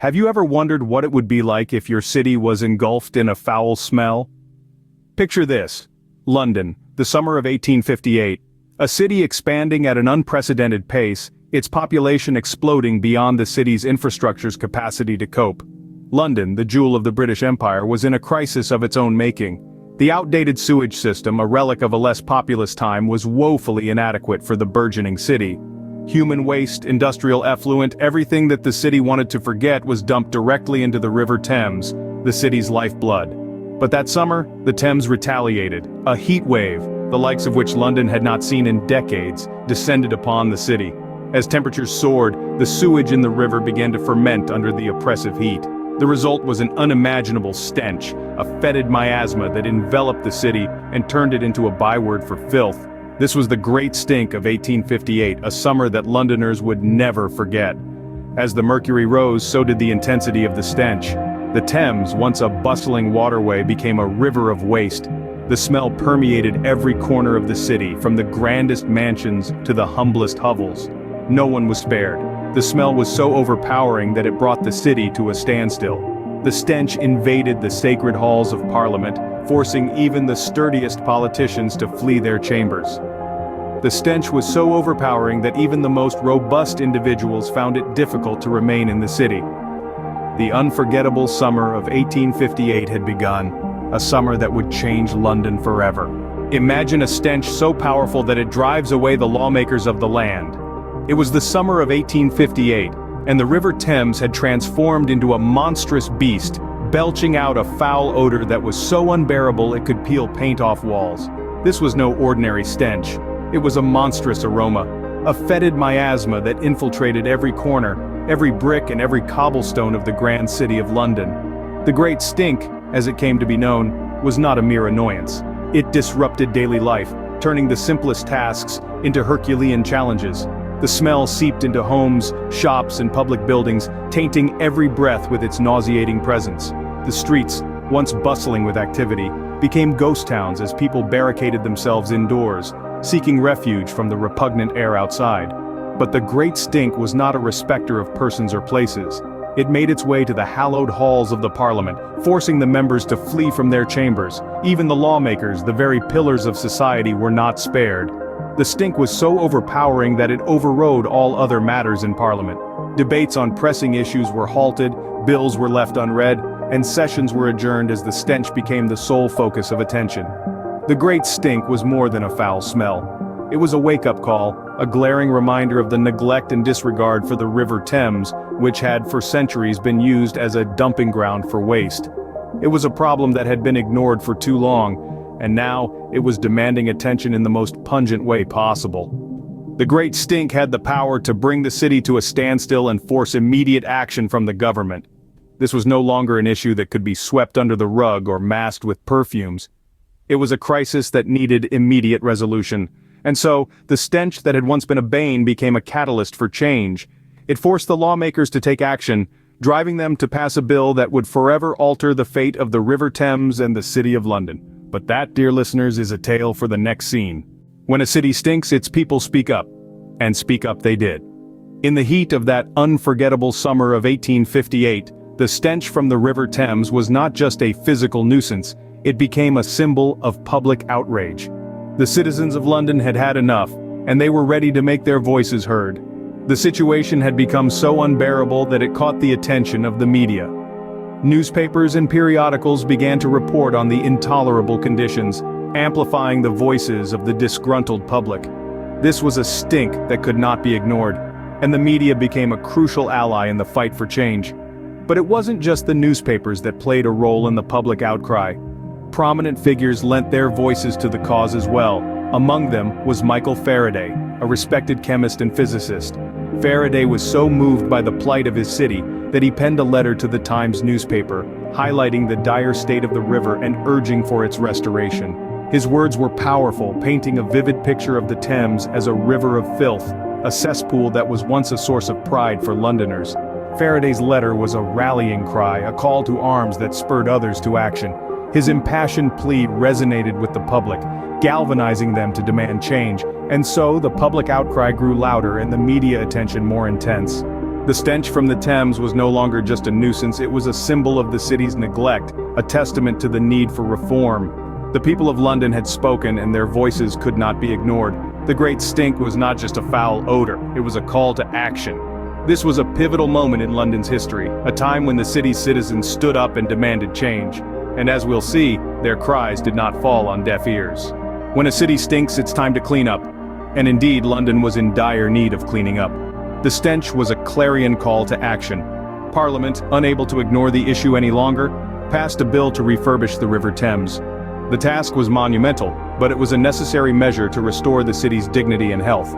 Have you ever wondered what it would be like if your city was engulfed in a foul smell? Picture this: London, the summer of 1858, a city expanding at an unprecedented pace, its population exploding beyond the city's infrastructure's capacity to cope. London, the jewel of the British Empire, was in a crisis of its own making. The outdated sewage system, a relic of a less populous time, was woefully inadequate for the burgeoning city. Human waste, industrial effluent, everything that the city wanted to forget was dumped directly into the River Thames, the city's lifeblood. But that summer, the Thames retaliated. A heat wave, the likes of which London had not seen in decades, descended upon the city. As temperatures soared, the sewage in the river began to ferment under the oppressive heat. The result was an unimaginable stench, a fetid miasma that enveloped the city and turned it into a byword for filth. This was the Great Stink of 1858, a summer that Londoners would never forget. As the mercury rose, so did the intensity of the stench. The Thames, once a bustling waterway, became a river of waste. The smell permeated every corner of the city, from the grandest mansions to the humblest hovels. No one was spared. The smell was so overpowering that it brought the city to a standstill. The stench invaded the sacred halls of Parliament, forcing even the sturdiest politicians to flee their chambers. The stench was so overpowering that even the most robust individuals found it difficult to remain in the city. The unforgettable summer of 1858 had begun, a summer that would change London forever. Imagine a stench so powerful that it drives away the lawmakers of the land. It was the summer of 1858, and the River Thames had transformed into a monstrous beast, belching out a foul odor that was so unbearable it could peel paint off walls. This was no ordinary stench. It was a monstrous aroma, a fetid miasma that infiltrated every corner, every brick and every cobblestone of the grand city of London. The Great Stink, as it came to be known, was not a mere annoyance. It disrupted daily life, turning the simplest tasks into Herculean challenges. The smell seeped into homes, shops, and public buildings, tainting every breath with its nauseating presence. The streets, once bustling with activity, became ghost towns as people barricaded themselves indoors, seeking refuge from the repugnant air outside. But the Great Stink was not a respecter of persons or places. It made its way to the hallowed halls of the Parliament, forcing the members to flee from their chambers. Even the lawmakers, the very pillars of society, were not spared. The stink was so overpowering that it overrode all other matters in Parliament. Debates on pressing issues were halted, bills were left unread, and sessions were adjourned as the stench became the sole focus of attention. The Great Stink was more than a foul smell. It was a wake-up call, a glaring reminder of the neglect and disregard for the River Thames, which had for centuries been used as a dumping ground for waste. It was a problem that had been ignored for too long, and now it was demanding attention in the most pungent way possible. The Great Stink had the power to bring the city to a standstill and force immediate action from the government. This was no longer an issue that could be swept under the rug or masked with perfumes. It was a crisis that needed immediate resolution. And so, the stench that had once been a bane became a catalyst for change. It forced the lawmakers to take action, driving them to pass a bill that would forever alter the fate of the River Thames and the City of London. But that, dear listeners, is a tale for the next scene. When a city stinks, its people speak up. And speak up they did. In the heat of that unforgettable summer of 1858, the stench from the River Thames was not just a physical nuisance, it became a symbol of public outrage. The citizens of London had had enough, and they were ready to make their voices heard. The situation had become so unbearable that it caught the attention of the media. Newspapers and periodicals began to report on the intolerable conditions, amplifying the voices of the disgruntled public. This was a stink that could not be ignored, and the media became a crucial ally in the fight for change. But it wasn't just the newspapers that played a role in the public outcry. Prominent figures lent their voices to the cause as well. Among them was Michael Faraday, a respected chemist and physicist. Faraday was so moved by the plight of his city that he penned a letter to the Times newspaper, highlighting the dire state of the river and urging for its restoration. His words were powerful, painting a vivid picture of the Thames as a river of filth, a cesspool that was once a source of pride for Londoners. Faraday's letter was a rallying cry, a call to arms that spurred others to action. His impassioned plea resonated with the public, galvanizing them to demand change, and so the public outcry grew louder and the media attention more intense. The stench from the Thames was no longer just a nuisance, it was a symbol of the city's neglect, a testament to the need for reform. The people of London had spoken and their voices could not be ignored. The Great Stink was not just a foul odor, it was a call to action. This was a pivotal moment in London's history, a time when the city's citizens stood up and demanded change. And as we'll see, their cries did not fall on deaf ears. When a city stinks, it's time to clean up. And indeed, London was in dire need of cleaning up. The stench was a clarion call to action. Parliament, unable to ignore the issue any longer, passed a bill to refurbish the River Thames. The task was monumental, but it was a necessary measure to restore the city's dignity and health.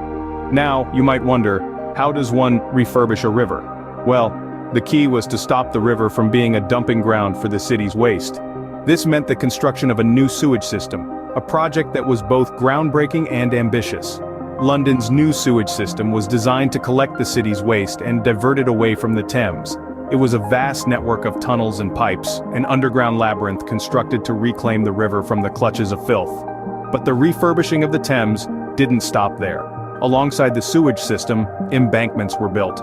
Now, you might wonder, how does one refurbish a river? Well, the key was to stop the river from being a dumping ground for the city's waste. This meant the construction of a new sewage system, a project that was both groundbreaking and ambitious. London's new sewage system was designed to collect the city's waste and divert it away from the Thames. It was a vast network of tunnels and pipes, an underground labyrinth constructed to reclaim the river from the clutches of filth. But the refurbishing of the Thames didn't stop there. Alongside the sewage system, embankments were built.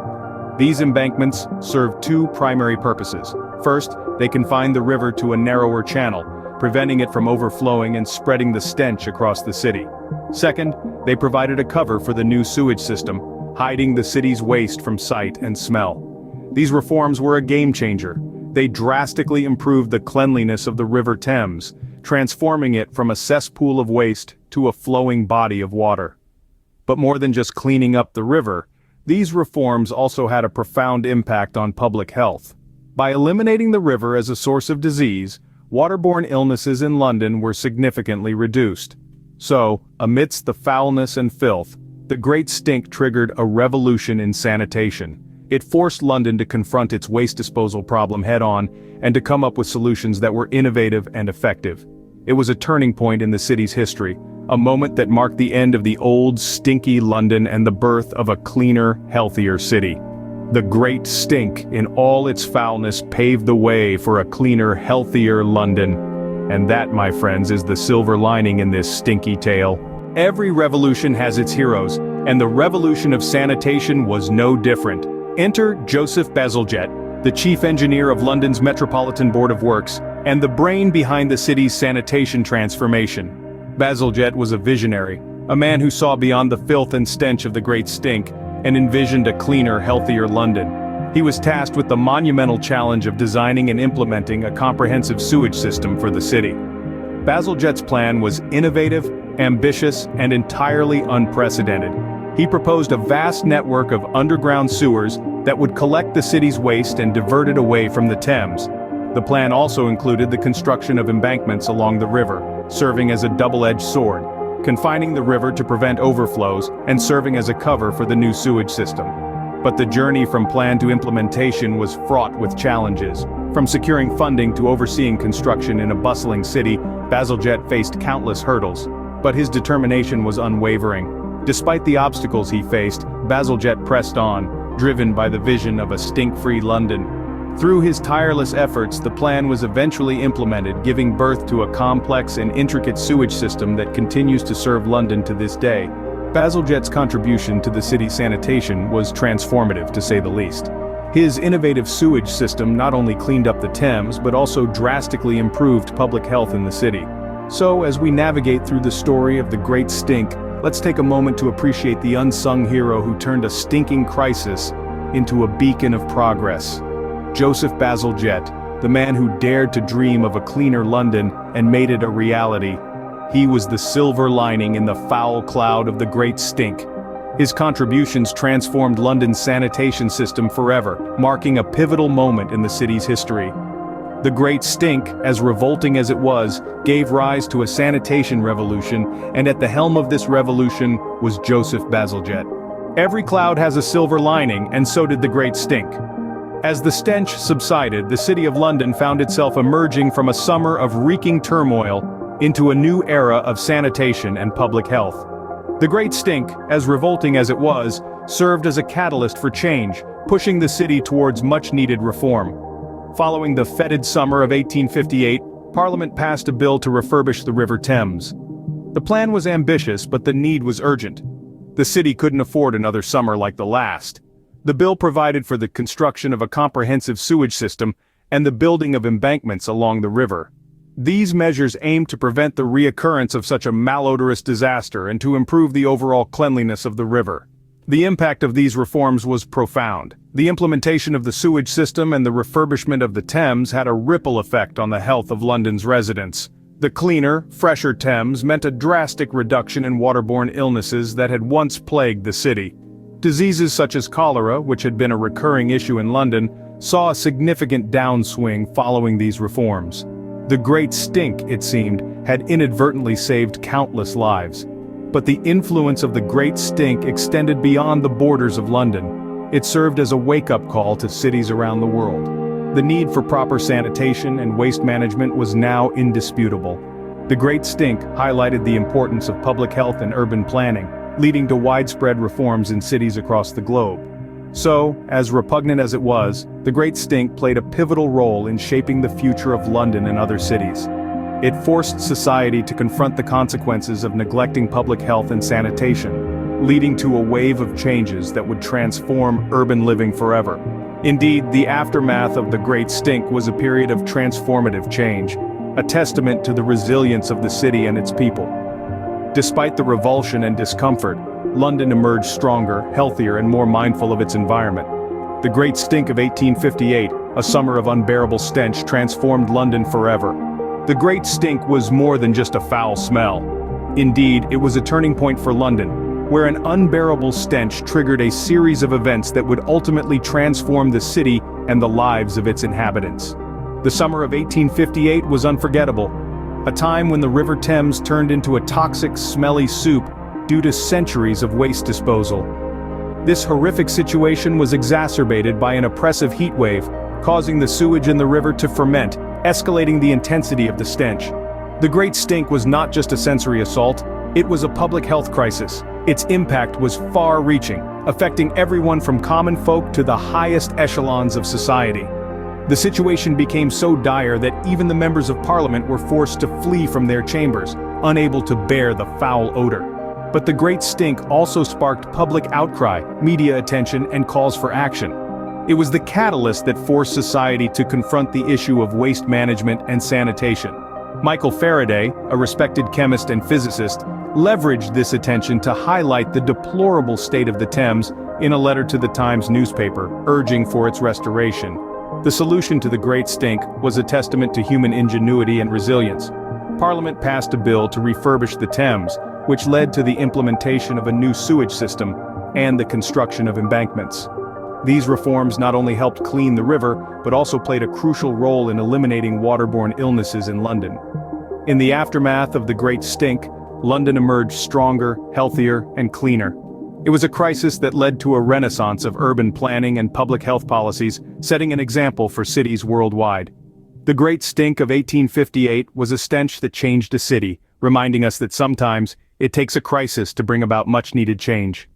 These embankments served two primary purposes. First, they confined the river to a narrower channel, preventing it from overflowing and spreading the stench across the city. Second, they provided a cover for the new sewage system, hiding the city's waste from sight and smell. These reforms were a game changer. They drastically improved the cleanliness of the River Thames, transforming it from a cesspool of waste to a flowing body of water. But more than just cleaning up the river, these reforms also had a profound impact on public health. By eliminating the river as a source of disease, waterborne illnesses in London were significantly reduced. So, amidst the foulness and filth, the Great Stink triggered a revolution in sanitation. It forced London to confront its waste disposal problem head-on and to come up with solutions that were innovative and effective. It was a turning point in the city's history, a moment that marked the end of the old, stinky London and the birth of a cleaner, healthier city. The Great Stink, in all its foulness, paved the way for a cleaner, healthier London. And that, my friends, is the silver lining in this stinky tale. Every revolution has its heroes, and the revolution of sanitation was no different. Enter Joseph Bazalgette, the chief engineer of London's Metropolitan Board of Works, and the brain behind the city's sanitation transformation. Bazalgette was a visionary, a man who saw beyond the filth and stench of the Great Stink, and envisioned a cleaner, healthier London. He was tasked with the monumental challenge of designing and implementing a comprehensive sewage system for the city. Bazalgette's plan was innovative, ambitious, and entirely unprecedented. He proposed a vast network of underground sewers that would collect the city's waste and divert it away from the Thames. The plan also included the construction of embankments along the river, serving as a double-edged sword, confining the river to prevent overflows and serving as a cover for the new sewage system. But the journey from plan to implementation was fraught with challenges. From securing funding to overseeing construction in a bustling city, Bazalgette faced countless hurdles. But his determination was unwavering. Despite the obstacles he faced, Bazalgette pressed on, driven by the vision of a stink-free London. Through his tireless efforts, the plan was eventually implemented, giving birth to a complex and intricate sewage system that continues to serve London to this day. Bazalgette's contribution to the city's sanitation was transformative, to say the least. His innovative sewage system not only cleaned up the Thames, but also drastically improved public health in the city. So, as we navigate through the story of the Great Stink, let's take a moment to appreciate the unsung hero who turned a stinking crisis into a beacon of progress. Joseph Bazalgette, the man who dared to dream of a cleaner London and made it a reality. He was the silver lining in the foul cloud of the Great Stink. His contributions transformed London's sanitation system forever, marking a pivotal moment in the city's history. The Great Stink, as revolting as it was, gave rise to a sanitation revolution, and at the helm of this revolution was Joseph Bazalgette. Every cloud has a silver lining, and so did the Great Stink. As the stench subsided, the city of London found itself emerging from a summer of reeking turmoil into a new era of sanitation and public health. The Great Stink, as revolting as it was, served as a catalyst for change, pushing the city towards much-needed reform. Following the fetid summer of 1858, Parliament passed a bill to refurbish the River Thames. The plan was ambitious, but the need was urgent. The city couldn't afford another summer like the last. The bill provided for the construction of a comprehensive sewage system and the building of embankments along the river. These measures aimed to prevent the reoccurrence of such a malodorous disaster and to improve the overall cleanliness of the river. The impact of these reforms was profound. The implementation of the sewage system and the refurbishment of the Thames had a ripple effect on the health of London's residents. The cleaner, fresher Thames meant a drastic reduction in waterborne illnesses that had once plagued the city. Diseases such as cholera, which had been a recurring issue in London, saw a significant downswing following these reforms. The Great Stink, it seemed, had inadvertently saved countless lives. But the influence of the Great Stink extended beyond the borders of London. It served as a wake-up call to cities around the world. The need for proper sanitation and waste management was now indisputable. The Great Stink highlighted the importance of public health and urban planning, leading to widespread reforms in cities across the globe. So, as repugnant as it was, the Great Stink played a pivotal role in shaping the future of London and other cities. It forced society to confront the consequences of neglecting public health and sanitation, leading to a wave of changes that would transform urban living forever. Indeed, the aftermath of the Great Stink was a period of transformative change, a testament to the resilience of the city and its people. Despite the revulsion and discomfort, London emerged stronger, healthier, and more mindful of its environment. The Great Stink of 1858, a summer of unbearable stench, transformed London forever. The Great Stink was more than just a foul smell. Indeed, it was a turning point for London, where an unbearable stench triggered a series of events that would ultimately transform the city and the lives of its inhabitants. The summer of 1858 was unforgettable, a time when the River Thames turned into a toxic, smelly soup due to centuries of waste disposal. This horrific situation was exacerbated by an oppressive heat wave, causing the sewage in the river to ferment, escalating the intensity of the stench. The Great Stink was not just a sensory assault, it was a public health crisis. Its impact was far-reaching, affecting everyone from common folk to the highest echelons of society. The situation became so dire that even the members of Parliament were forced to flee from their chambers, unable to bear the foul odor. But the Great Stink also sparked public outcry, media attention, and calls for action. It was the catalyst that forced society to confront the issue of waste management and sanitation. Michael Faraday, a respected chemist and physicist, leveraged this attention to highlight the deplorable state of the Thames in a letter to the Times newspaper, urging for its restoration. The solution to the Great Stink was a testament to human ingenuity and resilience. Parliament passed a bill to refurbish the Thames, which led to the implementation of a new sewage system and the construction of embankments. These reforms not only helped clean the river, but also played a crucial role in eliminating waterborne illnesses in London. In the aftermath of the Great Stink, London emerged stronger, healthier, and cleaner. It was a crisis that led to a renaissance of urban planning and public health policies, setting an example for cities worldwide. The Great Stink of 1858 was a stench that changed a city, reminding us that sometimes it takes a crisis to bring about much-needed change.